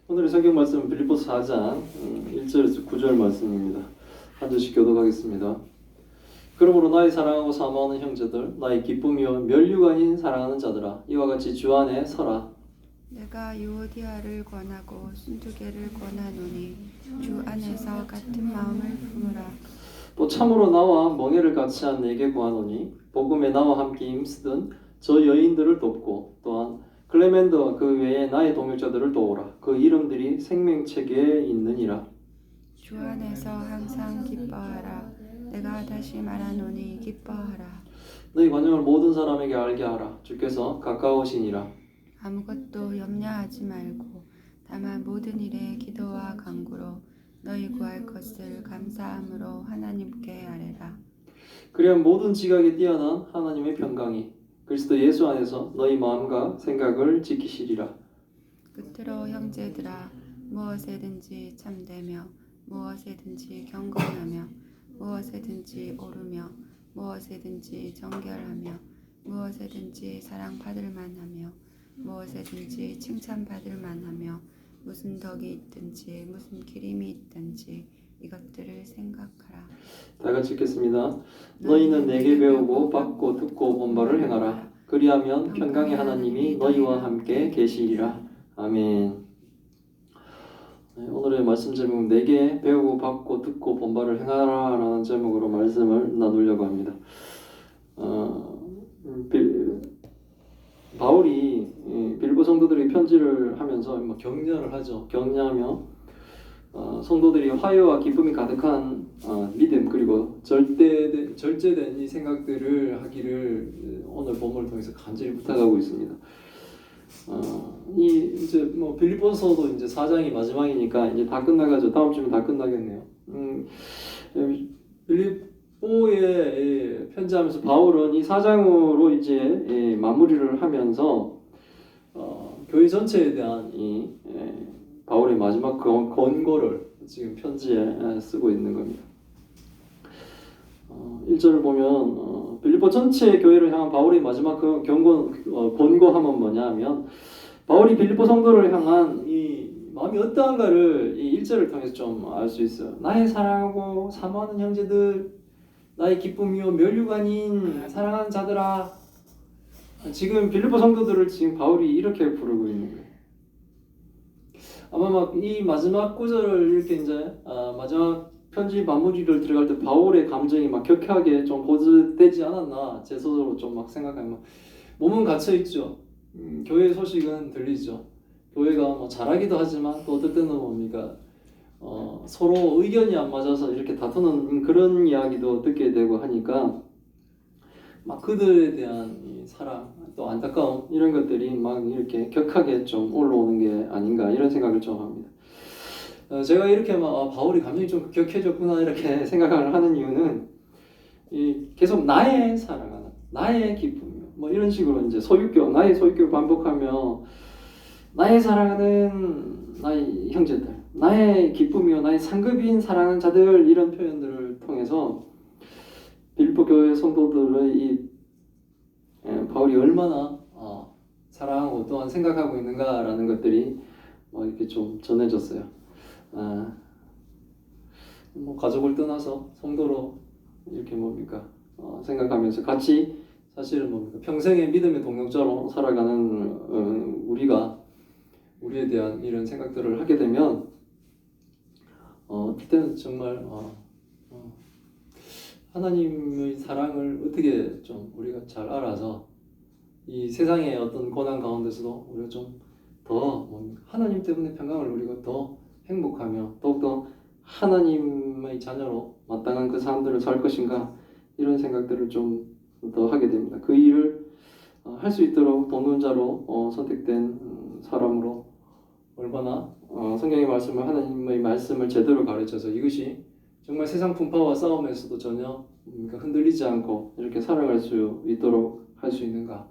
오늘의 성경 말씀은 빌립보서 4장 1절에서 9절 말씀입니다. 한 절씩 교독하겠습니다. 그러므로 나의 사랑하고 사모하는 형제들, 나의 기쁨이요 면류가 아닌 사랑하는 자들아, 이와 같이 주 안에 서라. 내가 유오디아를 권하고 순두개를 권하노니 주 안에서 같은 마음을 품으라. 또 참으로 나와 멍에를 같이 한 내게 구하노니 복음에 나와 함께 힘쓰던 저 여인들을 돕고 또한 클레멘더와 그 외에 나의 동역자들을 도우라. 그 이름들이 생명책에 있느니라. 주 안에서 항상 기뻐하라. 내가 다시 말하노니 기뻐하라. 너희 관용을 모든 사람에게 알게 하라. 주께서 가까우시니라. 아무것도 염려하지 말고 다만 모든 일에 기도와 간구로 너희 구할 것을 감사함으로 하나님께 아뢰라. 그리하면 모든 지각에 뛰어난 하나님의 평강이 그리스도 예수 안에서 너희 마음과 생각을 지키시리라. 끝으로 형제들아, 무엇에든지 참되며 무엇에든지 경건하며 무엇에든지 오르며 무엇에든지 정결하며 무엇에든지 사랑받을 만하며 무엇에든지 칭찬받을 만하며 무슨 덕이 있든지 무슨 기림이 있든지 이것들을 생각하라. 다 같이 읽겠습니다. 너희는 내게 배우고 받고 듣고 본 바를 행하라. 그리하면 평강의 하나님이 너희와 함께 계시리라. 아멘. 오늘의 말씀 제목은 내게 배우고 받고 듣고 본 바를 행하라 라는 제목으로 말씀을 나누려고 합니다. 바울이 빌보 성도들에게 편지를 하면서 격려를 하죠. 격려하며 성도들이 화해와 기쁨이 가득한 믿음 그리고 절제된 이 생각들을 하기를 오늘 본문을 통해서 간절히 부탁하고 있습니다. 이 이제 빌립보서도 이제 4장이 마지막이니까 이제 다 끝나가죠. 다음 주면 다 끝나겠네요. 빌립보에 편지하면서 바울은 이 4장으로 이제 마무리를 하면서 교회 전체에 대한 이 바울의 마지막 권고를 지금 편지에 쓰고 있는 겁니다. 1절을 보면 빌립보 전체 교회를 향한 바울의 마지막 권고함은 뭐냐 하면 바울이 빌립보 성도를 향한 이 마음이 어떠한가를 이 1절을 통해서 좀 알 수 있어요. 나의 사랑하고 사모하는 형제들, 나의 기쁨이요 면류가 아닌 사랑하는 자들아. 지금 빌립보 성도들을 지금 바울이 이렇게 부르고 있는 거예요. 아마 막 이 마지막 구절을 이렇게 이제 마지막 편지 마무리를 들어갈 때 바울의 감정이 막 격하게 좀 고조되지 않았나 제 스스로 좀 막 생각하면 몸은 갇혀 있죠. 교회 소식은 들리죠. 교회가 뭐 잘하기도 하지만 또 어떨 때는 뭡니까 서로 의견이 안 맞아서 이렇게 다투는 그런 이야기도 듣게 되고 하니까 막 그들에 대한 이 사랑 또 안타까움 이런 것들이 막 이렇게 격하게 좀 올라오는 게 아닌가 이런 생각을 좀 합니다. 제가 이렇게 막 바울이 감정이 좀 격해졌구나 이렇게 생각을 하는 이유는 이 계속 나의 사랑하는 나의 기쁨 뭐 이런 식으로 이제 나의 소유격 반복하며 나의 사랑하는 나의 형제들 나의 기쁨이요 나의 상급인 사랑하는 자들 이런 표현들을 통해서 빌립보 교회 성도들의 이 바울이 얼마나 사랑하고 또한 생각하고 있는가라는 것들이 이렇게 좀 전해졌어요. 뭐 가족을 떠나서 성도로 이렇게 생각하면서 같이 사실은 평생의 믿음의 동역자로 살아가는 우리가 우리에 대한 이런 생각들을 하게 되면 그때는 정말 하나님의 사랑을 어떻게 좀 우리가 잘 알아서 이 세상의 어떤 고난 가운데서도 우리가 좀 더 하나님 때문에 평강을 누리고 더 행복하며 더욱더 하나님의 자녀로 마땅한 그 삶들을 살 것인가 이런 생각들을 좀 더 하게 됩니다. 그 일을 할 수 있도록 동론자로 선택된 사람으로 얼마나 성경의 말씀을 하나님의 말씀을 제대로 가르쳐서 이것이 정말 세상 풍파와 싸움에서도 전혀 흔들리지 않고 이렇게 살아갈 수 있도록 할 수 있는가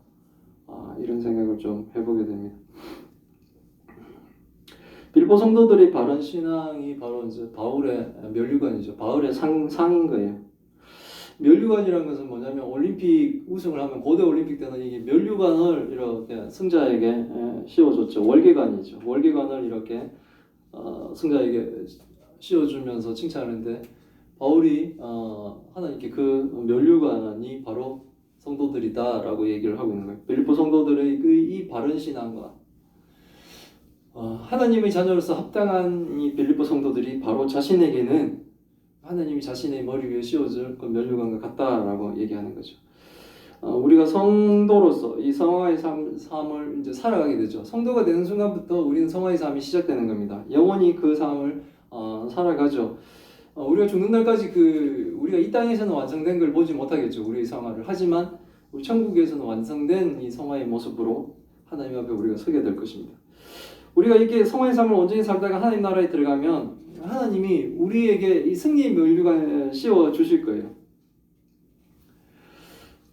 이런 생각을 좀 해보게 됩니다. 빌립보 성도들이 바른 신앙이 바로 이제 바울의 면류관이죠. 바울의 상인 거예요. 면류관이라는 것은 뭐냐면 올림픽 우승을 하면 고대 올림픽 때는 이게 면류관을 이렇게 승자에게 씌워줬죠. 월계관이죠. 월계관을 이렇게 승자에게 씌워주면서 칭찬하는데 바울이 하나님께 그 면류관이 바로 성도들이다라고 얘기를 하고 있는 거예요. 빌립보 성도들의 이 바른 신앙과 하나님의 자녀로서 합당한 이 빌립보 성도들이 바로 자신에게는 하나님이 자신의 머리 위에 씌워줄 그 면류관과 같다라고 얘기하는 거죠. 우리가 성도로서 이 성화의 삶을 이제 살아가게 되죠. 성도가 되는 순간부터 우리는 성화의 삶이 시작되는 겁니다. 영원히 그 삶을 살아가죠. 우리가 죽는 날까지 우리가 이 땅에서는 완성된 걸 보지 못하겠죠. 우리의 성화를. 하지만 우리 천국에서는 완성된 이 성화의 모습으로 하나님 앞에 우리가 서게 될 것입니다. 우리가 이렇게 성화의 삶을 온전히 살다가 하나님 나라에 들어가면 하나님이 우리에게 이 승리의 면류관을 씌워 주실 거예요.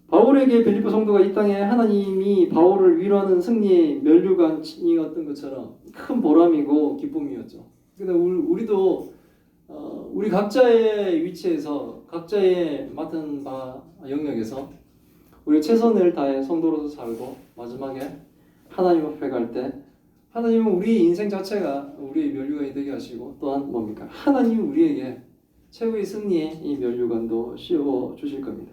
바울에게 빌립보 성도가 이 땅에 하나님이 바울을 위로하는 승리의 면류관이었던 것처럼 큰 보람이고 기쁨이었죠. 근데 우리도 우리 각자의 위치에서 각자의 맡은 바 영역에서 우리 최선을 다해 성도로서 살고 마지막에 하나님 앞에 갈 때 하나님은 우리 인생 자체가 우리의 면류관이 되게 하시고 또한 뭡니까? 하나님이 우리에게 최후의 승리의 이 면류관도 씌워 주실 겁니다.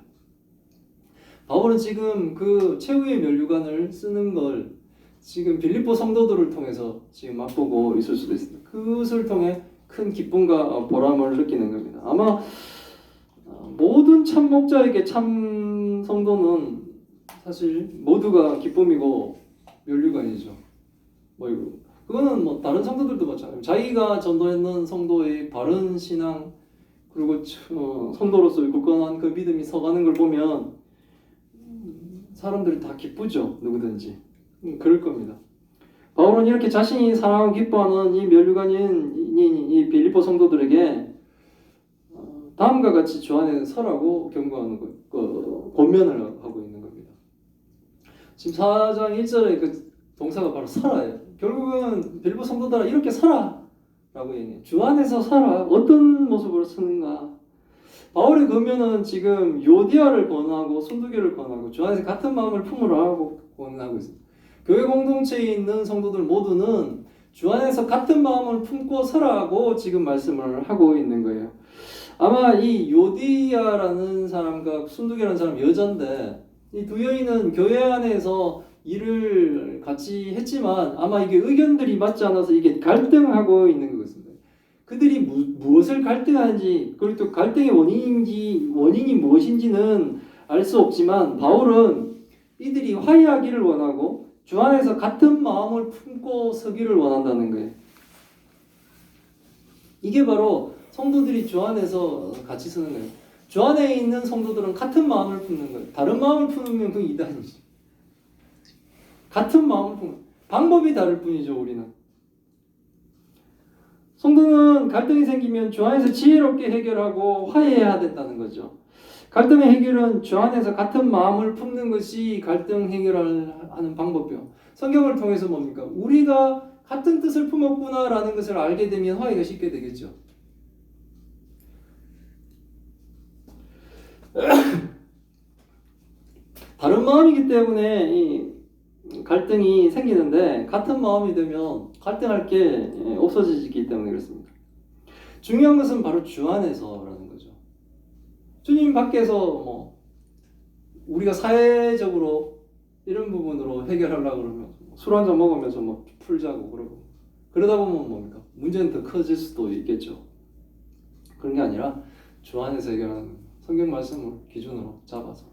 바울은 지금 그 최후의 면류관을 쓰는 걸 지금 빌립보 성도들을 통해서 지금 맛보고 있을 수도 있습니다. 그것을 통해 큰 기쁨과 보람을 느끼는 겁니다. 아마 모든 참 목자에게 참 성도는 사실 모두가 기쁨이고 면류관이죠. 그거는 다른 성도들도 마찬가지예요. 자기가 전도했는 성도의 바른 신앙 그리고 성도로서 굳건한 그 믿음이 서가는 걸 보면 사람들이 다 기쁘죠. 누구든지 그럴 겁니다. 바울은 이렇게 자신이 사랑하고 기뻐하는 이 면류관인 이 빌립보 성도들에게 다음과 같이 주 안에 서라고 경고하는 권면을 하고 있는 겁니다. 지금 4장 1절에 그 동사가 바로 살아요. 결국은 빌립보 성도들아 이렇게 살아 라고 얘기해요. 주 안에서 살아. 어떤 모습으로 쓰는가. 바울의 권면은 지금 요디아를 권하고 순두교를 권하고 주 안에서 같은 마음을 품으라고 권하고 있습니다. 교회 공동체에 있는 성도들 모두는 주 안에서 같은 마음을 품고 살아고 지금 말씀을 하고 있는 거예요. 아마 이 요디아라는 사람과 순두교라는 사람 여자인데 이 두 여인은 교회 안에서 일을 같이 했지만 아마 이게 의견들이 맞지 않아서 이게 갈등하고 있는 것 같습니다. 그들이 무엇을 갈등하는지 그리고 또 갈등의 원인이 무엇인지는 알 수 없지만 바울은 이들이 화해하기를 원하고 주 안에서 같은 마음을 품고 서기를 원한다는 거예요. 이게 바로 성도들이 주 안에서 같이 서는 거예요. 주 안에 있는 성도들은 같은 마음을 품는 거예요. 다른 마음을 품으면 그 이단이지. 같은 마음을 품는 방법이 다를 뿐이죠. 우리는 성도는 갈등이 생기면 주 안에서 지혜롭게 해결하고 화해해야 된다는 거죠. 갈등의 해결은 주 안에서 같은 마음을 품는 것이 갈등 해결하는 방법이요. 성경을 통해서 뭡니까? 우리가 같은 뜻을 품었구나라는 것을 알게 되면 화해가 쉽게 되겠죠. 다른 마음이기 때문에 이 갈등이 생기는데 같은 마음이 되면 갈등할 게 없어지기 때문에 그렇습니다. 중요한 것은 바로 주 안에서라는 거죠. 주님 밖에서 우리가 사회적으로 이런 부분으로 해결하려고 그러면 술 한잔 먹으면서 풀자고 그러고 그러다 보면 뭡니까? 문제는 더 커질 수도 있겠죠. 그런 게 아니라 주 안에서 해결하는 성경 말씀을 기준으로 잡아서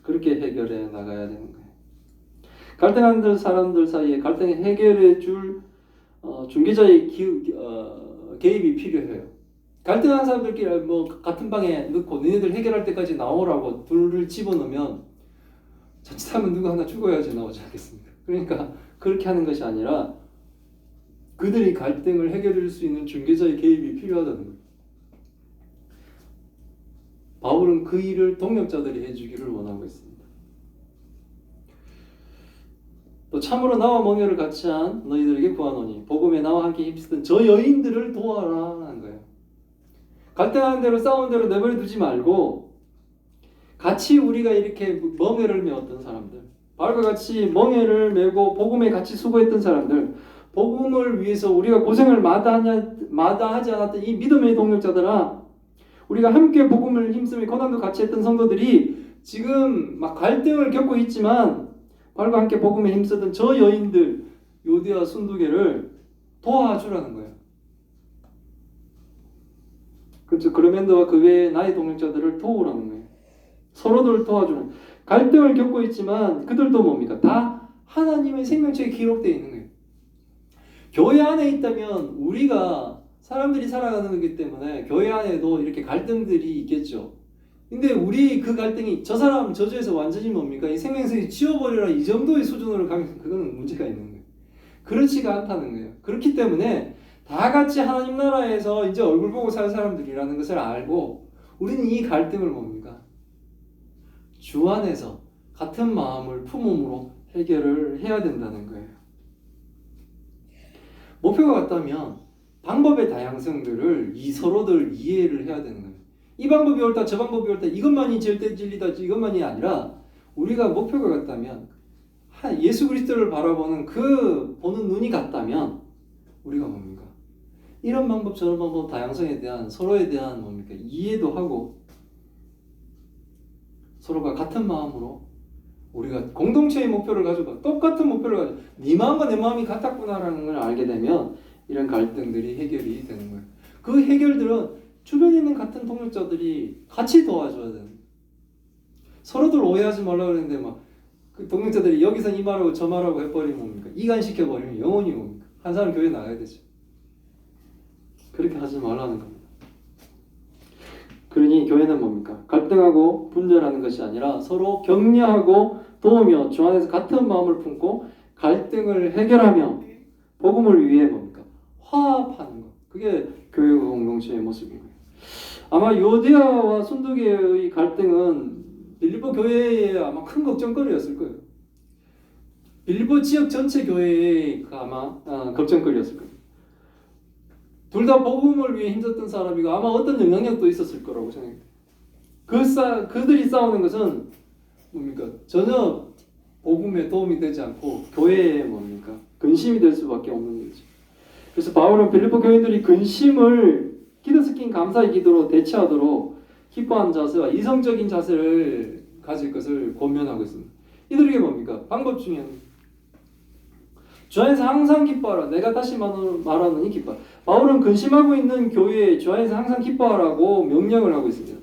그렇게 해결해 나가야 되는 거예요. 갈등하는 사람들 사이에 갈등을 해결해 줄 중개자의 개입이 필요해요. 갈등하는 사람들끼리 같은 방에 넣고 너희들 해결할 때까지 나오라고 둘을 집어넣으면 자칫하면 누구 하나 죽어야지 나오지 않겠습니까? 그러니까 그렇게 하는 것이 아니라 그들이 갈등을 해결할 수 있는 중개자의 개입이 필요하다는 거예요. 바울은 그 일을 동역자들이 해주기를 원하고 있습니다. 또 참으로 나와 멍에를 같이 한 너희들에게 구하노니 복음에 나와 함께 힘쓰던 저 여인들을 도와라 하는 거예요. 갈등하는 대로 싸우는 대로 내버려 두지 말고 같이 우리가 이렇게 멍에를 메었던 사람들, 바울과 같이 멍에를 메고 복음에 같이 수고했던 사람들, 복음을 위해서 우리가 고생을 마다하지 않았던 이 믿음의 동력자들아, 우리가 함께 복음을 힘쓰며 고난도 같이 했던 성도들이 지금 막 갈등을 겪고 있지만 바울과 함께 복음에 힘쓰던 저 여인들 요디아 순두개를 도와주라는 거예요. 그렇죠. 그르멘더와 그 외의 나의 동력자들을 도우라는 거예요. 서로들 도와주는. 갈등을 겪고 있지만 그들도 뭡니까? 다 하나님의 생명책에 기록되어 있는 거예요. 교회 안에 있다면 우리가 사람들이 살아가는 거기 때문에 교회 안에도 이렇게 갈등들이 있겠죠. 근데 우리 그 갈등이 저 사람 저주에서 완전히 뭡니까? 이 생명책이 지워버리라 이 정도의 수준으로 가면 그거는 문제가 있는 거예요. 그렇지가 않다는 거예요. 그렇기 때문에 다 같이 하나님 나라에서 이제 얼굴 보고 살 사람들이라는 것을 알고 우리는 이 갈등을 뭡니까? 주 안에서 같은 마음을 품음으로 해결을 해야 된다는 거예요. 목표가 같다면 방법의 다양성들을 서로들 이해를 해야 되는 거예요. 이 방법이 옳다 저 방법이 옳다 이것만이 절대 진리다 이것만이 아니라 우리가 목표가 같다면 예수 그리스도를 바라보는 그 보는 눈이 같다면 우리가 뭡니까? 이런 방법 저런 방법 다양성에 대한 서로에 대한 뭡니까? 이해도 하고 서로가 같은 마음으로 우리가 공동체의 목표를 가지고 똑같은 목표를 가지고 네 마음과 내 마음이 같았구나라는 걸 알게 되면 이런 갈등들이 해결이 되는 거예요. 그 해결들은 주변에 있는 같은 동력자들이 같이 도와줘야 되는 거예요. 서로들 오해하지 말라고 그러는데 막 그 동력자들이 여기서 이 말하고 저 말하고 해버리면 뭡니까? 이간시켜버리면 영원히 뭡니까? 한 사람 교회 나가야 되죠. 그렇게 하지 말라는 겁니다. 그러니 교회는 뭡니까? 갈등하고 분열하는 것이 아니라 서로 격려하고 도우며 주 안에서 같은 마음을 품고 갈등을 해결하며 복음을 위해 뭡니까? 화합하는 것. 그게 교회 공동체의 모습인 거예요. 아마 요디아와 순두개의 갈등은 빌립보 교회의 아마 큰 걱정거리였을 거예요. 빌립보 지역 전체 교회의 아마 걱정거리였을 거예요. 둘 다 복음을 위해 힘썼던 사람이고 아마 어떤 영향력도 있었을 거라고 생각해요. 그들이 싸우는 것은 뭡니까? 전혀 복음에 도움이 되지 않고 교회에 뭡니까? 근심이 될 수밖에 없는 거죠. 그래서 바울은 빌립보 교인들이 근심을 기도 섞인 감사의 기도로 대체하도록 기뻐하는 자세와 이성적인 자세를 가질 것을 권면하고 있습니다. 이들에게 뭡니까? 방법 중에 주 안에서 항상 기뻐하라. 내가 다시 말하노니 기뻐하라. 바울은 근심하고 있는 교회에 주 안에서 항상 기뻐하라고 명령을 하고 있습니다.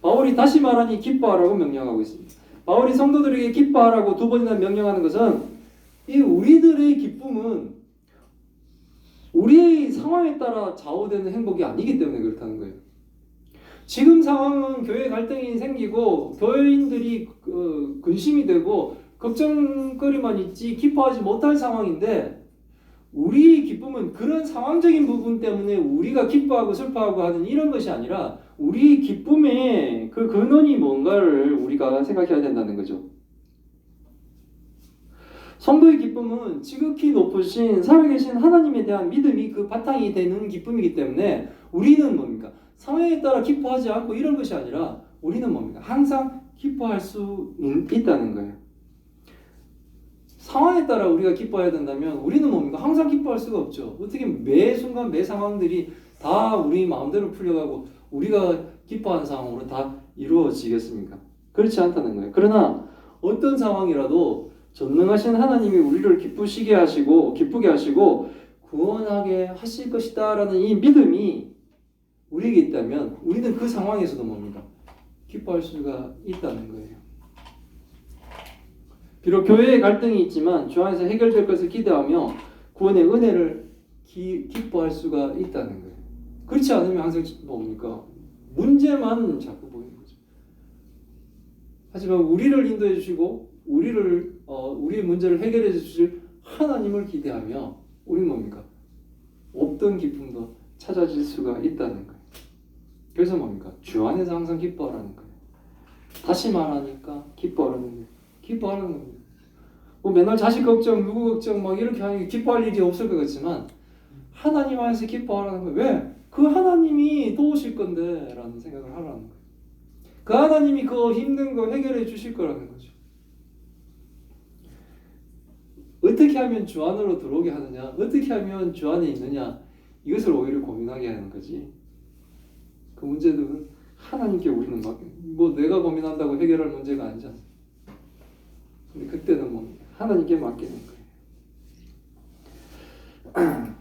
바울이 다시 말하니 기뻐하라고 명령하고 있습니다. 바울이 성도들에게 기뻐하라고 두 번이나 명령하는 것은 이 우리들의 기쁨은 우리의 상황에 따라 좌우되는 행복이 아니기 때문에 그렇다는 거예요. 지금 상황은 교회 갈등이 생기고 교인들이 근심이 되고 걱정거리만 있지 기뻐하지 못할 상황인데 우리의 기쁨은 그런 상황적인 부분 때문에 우리가 기뻐하고 슬퍼하고 하는 이런 것이 아니라 우리의 기쁨의 그 근원이 뭔가를 우리가 생각해야 된다는 거죠. 성도의 기쁨은 지극히 높으신 살아계신 하나님에 대한 믿음이 그 바탕이 되는 기쁨이기 때문에 우리는 뭡니까? 상황에 따라 기뻐하지 않고 이런 것이 아니라 우리는 뭡니까? 항상 기뻐할 수 있다는 거예요. 상황에 따라 우리가 기뻐해야 된다면 우리는 뭡니까? 항상 기뻐할 수가 없죠. 어떻게 매 순간 매 상황들이 다 우리 마음대로 풀려가고 우리가 기뻐하는 상황으로 다 이루어지겠습니까? 그렇지 않다는 거예요. 그러나 어떤 상황이라도 전능하신 하나님이 우리를 기쁘게 하시고 구원하게 하실 것이다라는 이 믿음이 우리에게 있다면 우리는 그 상황에서도 뭡니까? 기뻐할 수가 있다는 거예요. 비록 교회의 갈등이 있지만 주 안에서 해결될 것을 기대하며 구원의 은혜를 기뻐할 수가 있다는 거예요. 그렇지 않으면 항상 뭡니까? 문제만 자꾸 보이는 거죠. 하지만 우리를 인도해 주시고 우리의 문제를 해결해 주실 하나님을 기대하며 우리는 뭡니까? 없던 기쁨도 찾아질 수가 있다는 거예요. 그래서 뭡니까? 주 안에서 항상 기뻐하라는 거예요. 다시 말하니까 기뻐하라는 거예요. 기뻐하라는 겁니다. 뭐 맨날 자식 걱정, 누구 걱정 막 이렇게 하니 기뻐할 일이 없을 것 같지만 하나님 안에서 기뻐하라는 거예요. 왜? 그 하나님이 도우실 건데 라는 생각을 하라는 거예요. 그 하나님이 그 힘든 거 해결해 주실 거라는 거죠. 어떻게 하면 주 안으로 들어오게 하느냐, 어떻게 하면 주 안에 있느냐, 이것을 오히려 고민하게 하는 거지. 그 문제들은 하나님께 우리는 뭐 내가 고민한다고 해결할 문제가 아니잖아. 근데 그때는 뭐 하나님께 맡기는 거예요.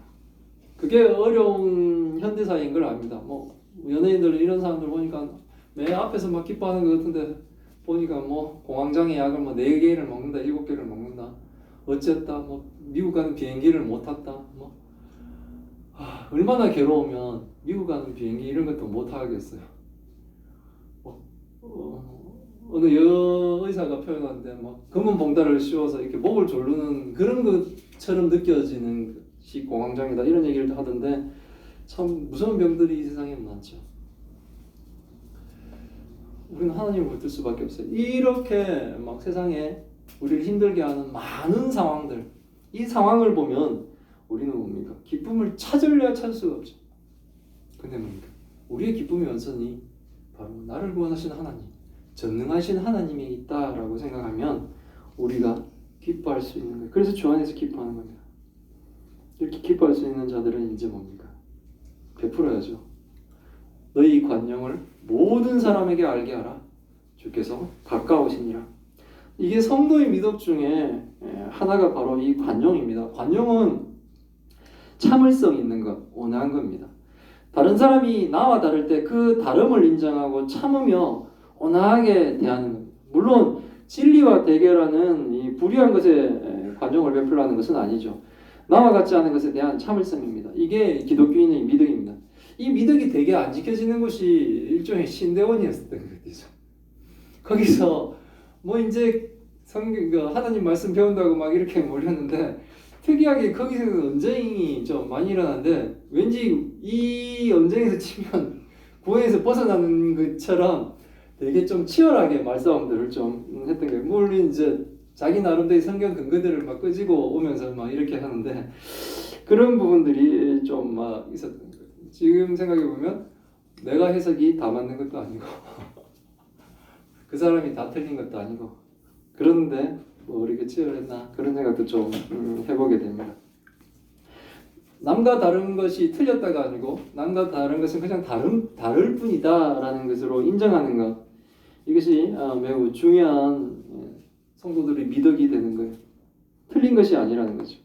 그게 어려운 현대사인 걸 압니다. 뭐 연예인들 이런 사람들 보니까 매 앞에서 막 기뻐하는 것 같은데 보니까 뭐 공황장애 약을 뭐 4개를 먹는다, 7개를 먹는다, 어쨌다, 뭐 미국 가는 비행기를 못 탔다, 뭐 얼마나 괴로우면 미국 가는 비행기 이런 것도 못 하겠어요. 어느 여의사가 표현하는데 뭐 검은 봉다리를 씌워서 이렇게 목을 조르는 그런 것처럼 느껴지는 것이 공황장애다, 이런 얘기를 하던데 참 무서운 병들이 이 세상에 많죠. 우리는 하나님을 붙들 수밖에 없어요. 이렇게 막 세상에 우리를 힘들게 하는 많은 상황들, 이 상황을 보면 우리는 뭡니까? 기쁨을 찾을 수가 없죠. 근데 뭡니까? 우리의 기쁨의 원천이 바로 나를 구원하신 하나님, 전능하신 하나님이 있다라고 생각하면 우리가 기뻐할 수 있는 거예요. 그래서 주 안에서 기뻐하는 겁니다. 이렇게 기뻐할 수 있는 자들은 이제 뭡니까? 베풀어야죠. 너희 관용을 모든 사람에게 알게 하라. 주께서 가까우시니라. 이게 성도의 미덕 중에 하나가 바로 이 관용입니다. 관용은 참을성 있는 것, 온화한 겁니다. 다른 사람이 나와 다를 때 그 다름을 인정하고 참으며 온화하게 대하는 겁니다. 물론 진리와 대결하는 이 불의한 것에 관용을 베풀라는 것은 아니죠. 나와 같지 않은 것에 대한 참을성입니다. 이게 기독교인의 미덕입니다. 이 미덕이 되게 안 지켜지는 곳이 일종의 신대원이었던 것이죠. 거기서 뭐 이제 하나님 말씀 배운다고 막 이렇게 몰렸는데 특이하게 거기서 언쟁이 좀 많이 일어나는데 왠지 이 언쟁에서 치면 구원에서 벗어나는 것처럼 되게 좀 치열하게 말싸움들을 좀 했던 거예요. 물론 이제 자기 나름대로 성경 근거들을 막 끄지고 오면서 막 이렇게 하는데 그런 부분들이 좀 막 있었던 거예요. 지금 생각해 보면 내가 해석이 다 맞는 것도 아니고 그 사람이 다 틀린 것도 아니고 그런데 뭐 이렇게 치열했나 그런 생각도 좀 해보게 됩니다. 남과 다른 것이 틀렸다가 아니고 남과 다른 것은 그냥 다를 뿐이다라는 것으로 인정하는 것, 이것이 매우 중요한 성도들의 미덕이 되는 거예요. 틀린 것이 아니라는 거죠.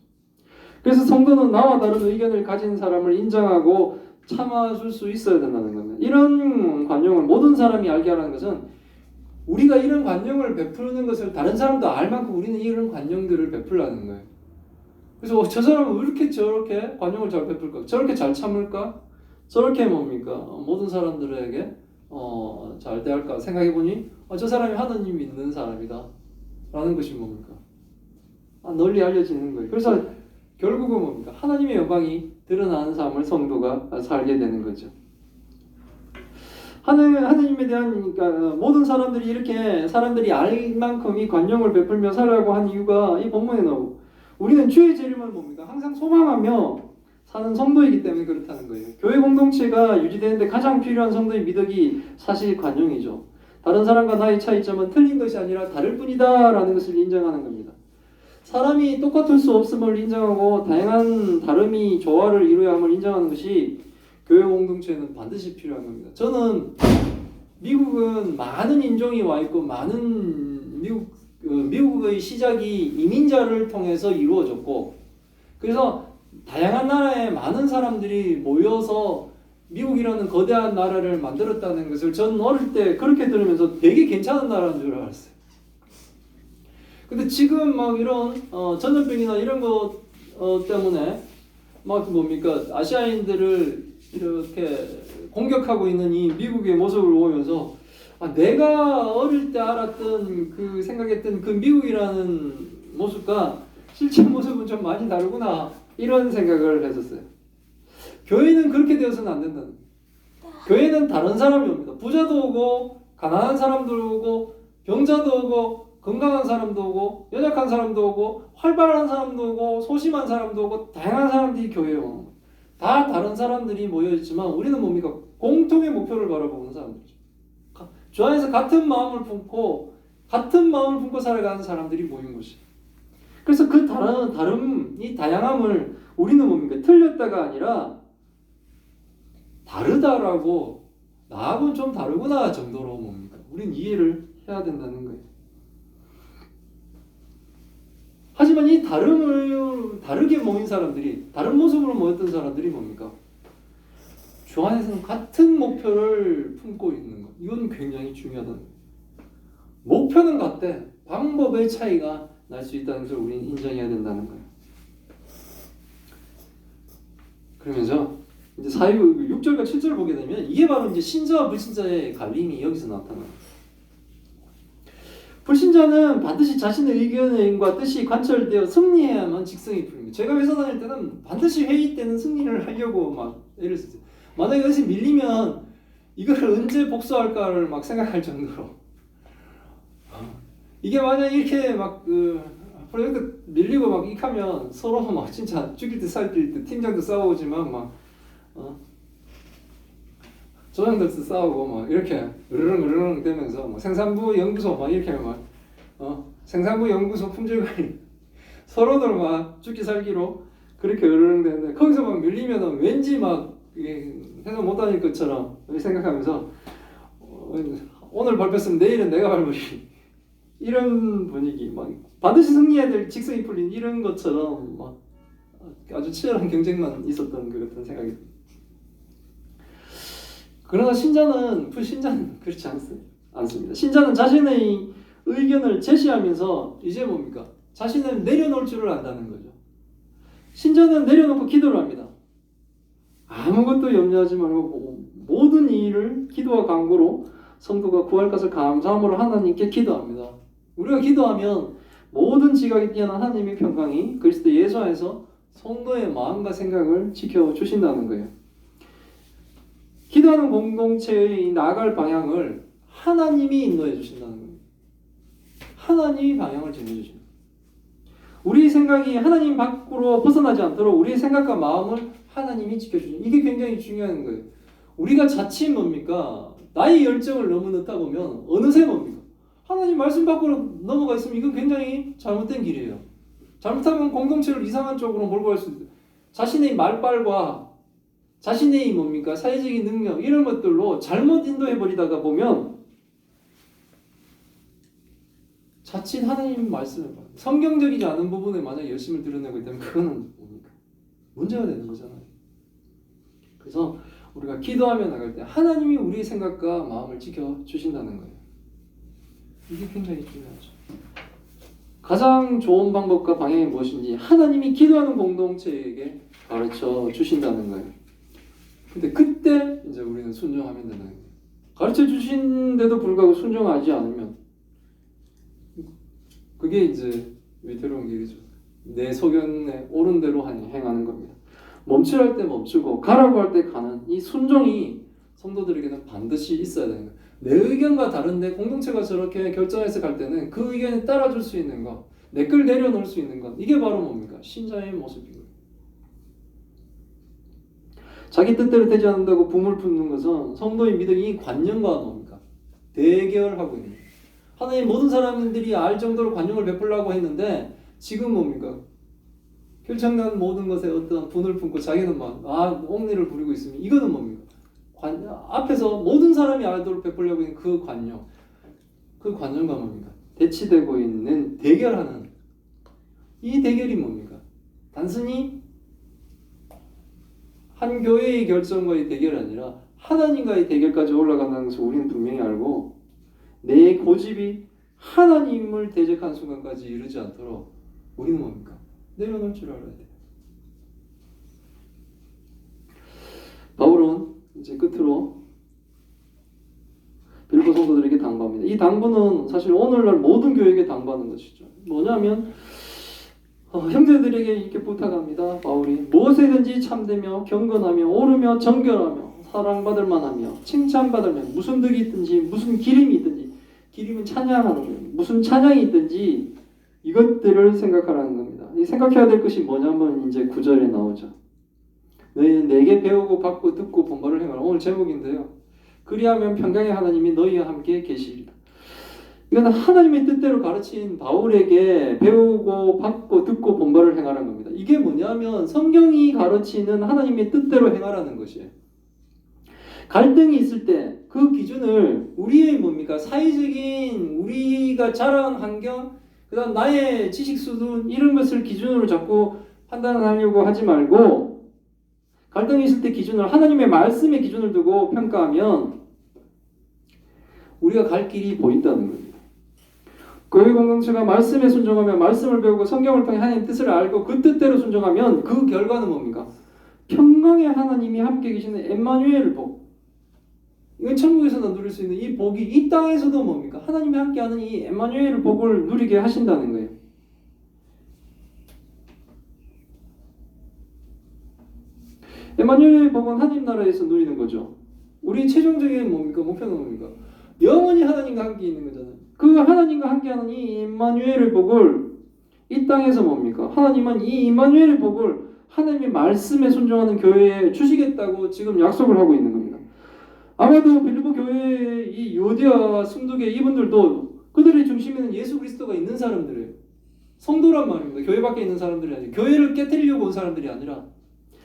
그래서 성도는 나와 다른 의견을 가진 사람을 인정하고 참아줄 수 있어야 된다는 겁니다. 이런 관용을 모든 사람이 알게 하라는 것은 우리가 이런 관용을 베푸는 것을 다른 사람도 알 만큼 우리는 이런 관용들을 베풀라는 거예요. 그래서 저 사람은 왜 이렇게 저렇게 관용을 잘 베풀까? 저렇게 잘 참을까? 저렇게 뭡니까? 모든 사람들에게 잘 대할까? 생각해보니 저 사람이 하나님 믿는 사람이다 라는 것이 뭡니까? 널리 알려지는 거예요. 그래서 결국은 뭡니까? 하나님의 영광이 드러나는 삶을 성도가 살게 되는 거죠. 하나님에 대한 그러니까 모든 사람들이 이렇게 사람들이 알 만큼 이 관용을 베풀며 살라고 한 이유가 이 본문에 나오고, 우리는 주의 재림을 뭡니까? 항상 소망하며 사는 성도이기 때문에 그렇다는 거예요. 교회 공동체가 유지되는데 가장 필요한 성도의 미덕이 사실 관용이죠. 다른 사람과 나의 차이점은 틀린 것이 아니라 다를 뿐이다 라는 것을 인정하는 겁니다. 사람이 똑같을 수 없음을 인정하고 다양한 다름이 조화를 이루어야 함을 인정하는 것이 교회 공동체는 반드시 필요한 겁니다. 저는 미국은 많은 인종이 와 있고 많은 미국의 시작이 이민자를 통해서 이루어졌고, 그래서 다양한 나라에 많은 사람들이 모여서 미국이라는 거대한 나라를 만들었다는 것을 저는 어릴 때 그렇게 들으면서 되게 괜찮은 나라인 줄 알았어요. 근데 지금 막 이런 전염병이나 이런 것 때문에 막 뭡니까 아시아인들을 이렇게 공격하고 있는 이 미국의 모습을 보면서 내가 어릴 때 알았던 그 생각했던 그 미국이라는 모습과 실제 모습은 좀 많이 다르구나 이런 생각을 했었어요. 교회는 그렇게 되어서는 안 된다는 거예요. 교회는 다른 사람이 옵니다. 부자도 오고 가난한 사람도 오고 병자도 오고 건강한 사람도 오고 연약한 사람도 오고 활발한 사람도 오고 소심한 사람도 오고 다양한 사람들이 교회에 오는 거예요. 다 다른 사람들이 모여있지만 우리는 뭡니까? 공통의 목표를 바라보는 사람들이죠. 주 안에서 같은 마음을 품고 살아가는 사람들이 모인 곳이. 그래서 그 이 다양함을 우리는 뭡니까? 틀렸다가 아니라 다르다라고, 나하고는 좀 다르구나 정도로 뭡니까? 우린 이해를 해야 된다는 거예요. 하지만 이 다르게 모인 사람들이, 다른 모습으로 모였던 사람들이 뭡니까? 주 안에서는 같은 목표를 품고 있는 것. 이건 굉장히 중요하다는 거예요. 목표는 같대. 방법의 차이가 날 수 있다는 것을 우리는 인정해야 된다는 거예요. 그러면서 이제 6절과 7절을 보게 되면 이게 바로 이제 신자와 불신자의 갈림이 여기서 나타나요. 불신자는 반드시 자신의 의견과 뜻이 관철되어 승리해야만 직성이 풀립니다. 제가 회사 다닐 때는 반드시 회의 때는 승리를 하려고 막 애를 썼어요. 만약에 여기서 밀리면 이걸 언제 복수할까를 막 생각할 정도로. 이게 만약 이렇게 막 프로젝트 밀리고 막 익하면 서로 막 진짜 죽일 듯 살릴 듯 팀장도 싸우지만 막 조장들도 싸우고 막 이렇게 으르렁 되면서 막 생산부 연구소 막 이렇게 막 생산부 연구소 품질관리 서로들 막 죽기 살기로 그렇게 으르렁 되는데 거기서 막 밀리면은 왠지 막 해서 못하는 것처럼 생각하면서 오늘 발표했으면 내일은 내가 발표리 이런 분위기, 막 반드시 승리해야 될 직성이 풀린 이런 것처럼 막 아주 치열한 경쟁만 있었던 그 같은 생각이 듭니다. 그러나 불신자는 그렇지 않습니다. 신자는 자신의 의견을 제시하면서 이제 뭡니까? 자신을 내려놓을 줄을 안다는 거죠. 신자는 내려놓고 기도를 합니다. 아무것도 염려하지 말고 모든 일을 기도와 간구로 성도가 구할 것을 감사함으로 하나님께 기도합니다. 우리가 기도하면 모든 지각이 뛰어난 하나님의 평강이 그리스도 예수 안에서 성도의 마음과 생각을 지켜주신다는 거예요. 기도하는 공동체의 나아갈 방향을 하나님이 인도해 주신다는 거예요. 하나님이 방향을 정해주십니다. 우리 생각이 하나님 밖으로 벗어나지 않도록 우리의 생각과 마음을 하나님이 지켜주십니다. 이게 굉장히 중요한 거예요. 우리가 자칫 뭡니까? 나의 열정을 너무 넣다 보면 어느새 뭡니까? 하나님 말씀 밖으로 넘어가 있으면 이건 굉장히 잘못된 길이에요. 잘못하면 공동체를 이상한 쪽으로 몰고 갈 수 있어요. 자신의 말빨과 자신의 뭡니까? 사회적인 능력 이런 것들로 잘못 인도해 버리다가 보면 자칫 하나님 말씀을 성경적이지 않은 부분에 만약 열심을 드러내고 있다면 그거는 뭡니까? 문제가 되는 거잖아요. 그래서 우리가 기도하며 나갈 때 하나님이 우리의 생각과 마음을 지켜주신다는 거예요. 이게 굉장히 중요하죠. 가장 좋은 방법과 방향이 무엇인지 하나님이 기도하는 공동체에게 가르쳐 주신다는 거예요. 근데 그때 이제 우리는 순종하면 되는 거예요. 가르쳐 주신데도 불구하고 순종하지 않으면 그게 이제 위태로운 길이죠. 내 소견에 옳은 대로 행하는 겁니다. 멈추라 할 때 멈추고 가라고 할 때 가는 이 순종이 성도들에게는 반드시 있어야 되는 거예요. 내 의견과 다른데 공동체가 저렇게 결정해서 갈 때는 그 의견에 따라줄 수 있는 것, 내 걸 내려놓을 수 있는 것, 이게 바로 뭡니까? 신자의 모습이고요. 자기 뜻대로 되지 않는다고 붐을 품는 것은 성도의 믿음이 관념과 뭡니까? 대결하고 있는 거예요. 하나님 모든 사람들이 알 정도로 관용을 베풀려고 했는데 지금 뭡니까? 결정난 모든 것에 어떤 분을 품고 자기는 막 옥리를 부리고 있으면 이거는 뭡니까? 앞에서 모든 사람이 알도록 베풀려고 있는 그 관용, 그 관념과 뭡니까? 대치되고 있는 대결하는 이 대결이 뭡니까? 단순히 한 교회의 결정과의 대결이 아니라 하나님과의 대결까지 올라간다는 것을 우리는 분명히 알고 내 고집이 하나님을 대적한 순간까지 이르지 않도록 우리는 뭡니까? 내려놓을 줄 알아야 돼요. 바울은 이제 끝으로 빌립보 성도들에게 당부합니다. 이 당부는 사실 오늘날 모든 교회에게 당부하는 것이죠. 뭐냐면 형제들에게 이렇게 부탁합니다. 바울이 무엇에든지 참되며 경건하며 오르며 정결하며 사랑받을 만하며 칭찬받으며 무슨 덕이 있든지 무슨 기림이 있든지 기림은 찬양하는 거예요. 무슨 찬양이 있든지 이것들을 생각하라는 겁니다. 이 생각해야 될 것이 뭐냐면 이제 9절에 나오죠. 너희는 내게 배우고 받고 듣고 본받을 행하라. 오늘 제목인데요. 그리하면 평강의 하나님이 너희와 함께 계시리라. 이건 하나님의 뜻대로 가르친 바울에게 배우고 받고 듣고 본받을 행하라는 겁니다. 이게 뭐냐면 성경이 가르치는 하나님의 뜻대로 행하라는 것이에요. 갈등이 있을 때 그 기준을 우리의 뭡니까? 사회적인 우리가 자란 환경, 그다음 나의 지식 수준 이런 것을 기준으로 자꾸 판단하려고 하지 말고 갈등이 있을 때 기준을 하나님의 말씀의 기준을 두고 평가하면 우리가 갈 길이 보인다는 겁니다. 교회 공동체가 말씀에 순종하며 말씀을 배우고 성경을 통해 하나님의 뜻을 알고 그 뜻대로 순종하면 그 결과는 뭡니까? 평강의 하나님이 함께 계시는 임마누엘을 복. 이건 천국에서도 누릴 수 있는 이 복이 이 땅에서도 뭡니까? 하나님이 함께하는 이 임마누엘의 복을 누리게 하신다는 거예요. 임마누엘의 복은 하나님 나라에서 누리는 거죠. 우리 최종적인 뭡니까? 목표는 뭡니까? 영원히 하나님과 함께 있는 거잖아요. 그 하나님과 함께하는 이 임마누엘의 복을 이 땅에서 뭡니까? 하나님은 이 임마누엘의 복을 하나님의 말씀에 순종하는 교회에 주시겠다고 지금 약속을 하고 있는 겁니다. 아마도 빌립보 교회의 이 요디아와 순두계 이분들도 그들의 중심에는 예수 그리스도가 있는 사람들이에요. 성도란 말입니다. 교회 밖에 있는 사람들이 아니에요. 교회를 깨뜨리려고 온 사람들이 아니라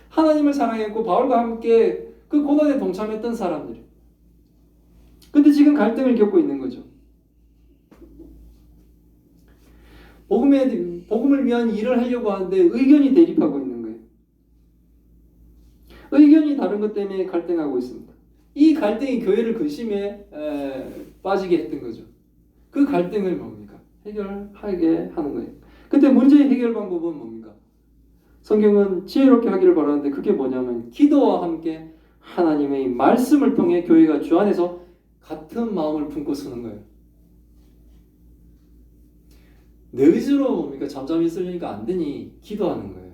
하나님을 사랑했고 바울과 함께 그 고난에 동참했던 사람들이에요. 근데 지금 갈등을 겪고 있는 거죠. 복음을 위한 일을 하려고 하는데 의견이 대립하고 있는 거예요. 의견이 다른 것 때문에 갈등하고 있습니다. 이 갈등이 교회를 근심에 빠지게 했던 거죠. 그 갈등을 뭡니까? 해결하게 하는 거예요. 근데 문제의 해결 방법은 뭡니까? 성경은 지혜롭게 하기를 바라는데 그게 뭐냐면 기도와 함께 하나님의 말씀을 통해 교회가 주 안에서 같은 마음을 품고 서는 거예요. 내 의지로 뭡니까? 잠잠히 있으려니까 안 되니 기도하는 거예요.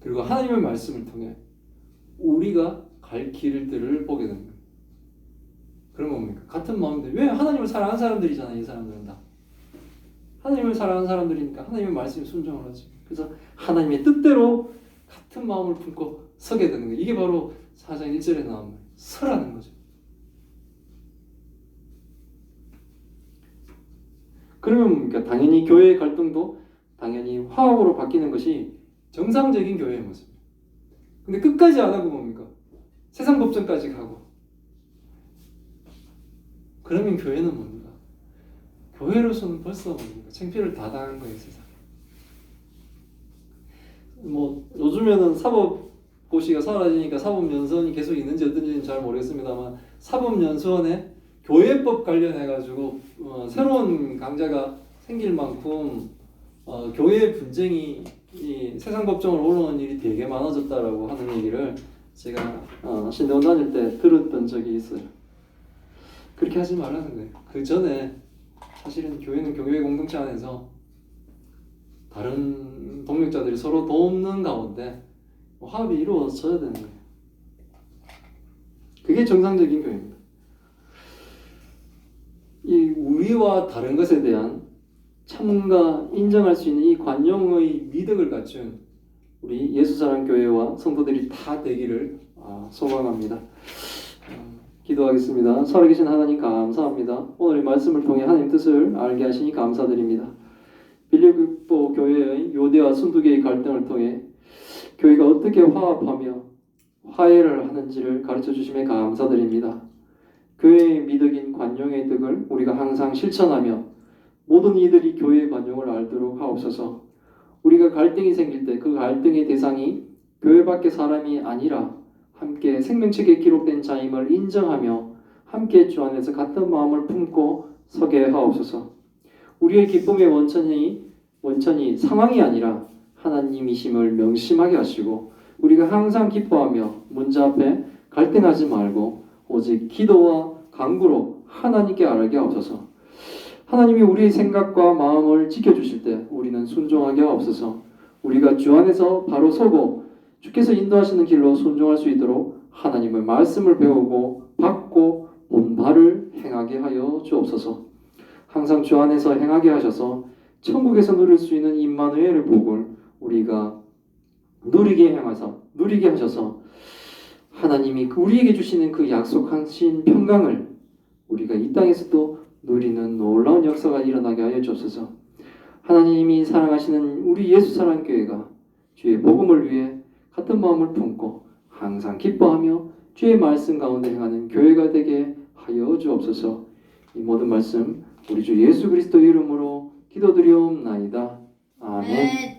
그리고 하나님의 말씀을 통해 우리가 갈 길들을 보게 됩니다. 그럼 뭡니까? 같은 마음들. 왜? 하나님을 사랑하는 사람들이잖아요. 이 사람들은 다. 하나님을 사랑하는 사람들이니까 하나님의 말씀에 순종을 하죠. 그래서 하나님의 뜻대로 같은 마음을 품고 서게 되는 거예요. 이게 바로 4장 1절에 나온 거예요. 서라는 거죠. 그러면 뭡니까? 당연히 교회의 갈등도 당연히 화합으로 바뀌는 것이 정상적인 교회의 모습입니다. 근데 끝까지 안 하고 뭡니까? 세상 법정까지 가고 그러면 교회는 뭡니까? 교회로서는 벌써 뭡니까? 창피를 다 당한 거예요. 세상. 요즘에는 사법고시가 사라지니까 사법연수원이 계속 있는지 어떤지는 잘 모르겠습니다만 사법연수원에 교회법 관련해가지고 새로운 강좌가 생길 만큼 교회 분쟁이 이 세상 법정을 오르는 일이 되게 많아졌다라고 하는 얘기를 제가 신대원 다닐 때 들었던 적이 있어요. 그렇게 하지 말라는 거예요. 그 전에 사실은 교회는 교회 공동체 안에서 다른 동력자들이 서로 돕는 가운데 화합이 이루어져야 되는 거예요. 그게 정상적인 교회입니다. 이 우리와 다른 것에 대한 참음과 인정할 수 있는 이 관용의 미덕을 갖춘 우리 예수사랑교회와 성도들이 다 되기를 소망합니다. 기도하겠습니다. 살아계신 하나님 감사합니다. 오늘 이 말씀을 통해 하나님 뜻을 알게 하시니 감사드립니다. 빌립보 교회의 요대와 순두개의 갈등을 통해 교회가 어떻게 화합하며 화해를 하는지를 가르쳐 주심에 감사드립니다. 교회의 미덕인 관용의 덕을 우리가 항상 실천하며 모든 이들이 교회의 관용을 알도록 하옵소서. 우리가 갈등이 생길 때 그 갈등의 대상이 교회 밖의 사람이 아니라 함께 생명책에 기록된 자임을 인정하며 함께 주 안에서 같은 마음을 품고 서게 하옵소서. 우리의 기쁨의 원천이 상황이 아니라 하나님이심을 명심하게 하시고 우리가 항상 기뻐하며 문제 앞에 갈등하지 말고 오직 기도와 간구로 하나님께 아뢰게 하옵소서. 하나님이 우리의 생각과 마음을 지켜주실 때 우리는 순종하게 하옵소서. 우리가 주 안에서 바로 서고 주께서 인도하시는 길로 순종할 수 있도록 하나님의 말씀을 배우고 받고 본바를 행하게 하여 주옵소서. 항상 주 안에서 행하게 하셔서 천국에서 누릴 수 있는 임마누엘의 복을 우리가 누리게 하셔서 하나님이 우리에게 주시는 그 약속하신 평강을 우리가 이 땅에서도 누리는 놀라운 역사가 일어나게 하여 주옵소서. 하나님이 사랑하시는 우리 예수 사랑교회가 주의 복음을 위해 같은 마음을 품고 항상 기뻐하며 주의 말씀 가운데 행하는 교회가 되게 하여 주옵소서. 이 모든 말씀 우리 주 예수 그리스도 이름으로 기도드리옵나이다. 아멘.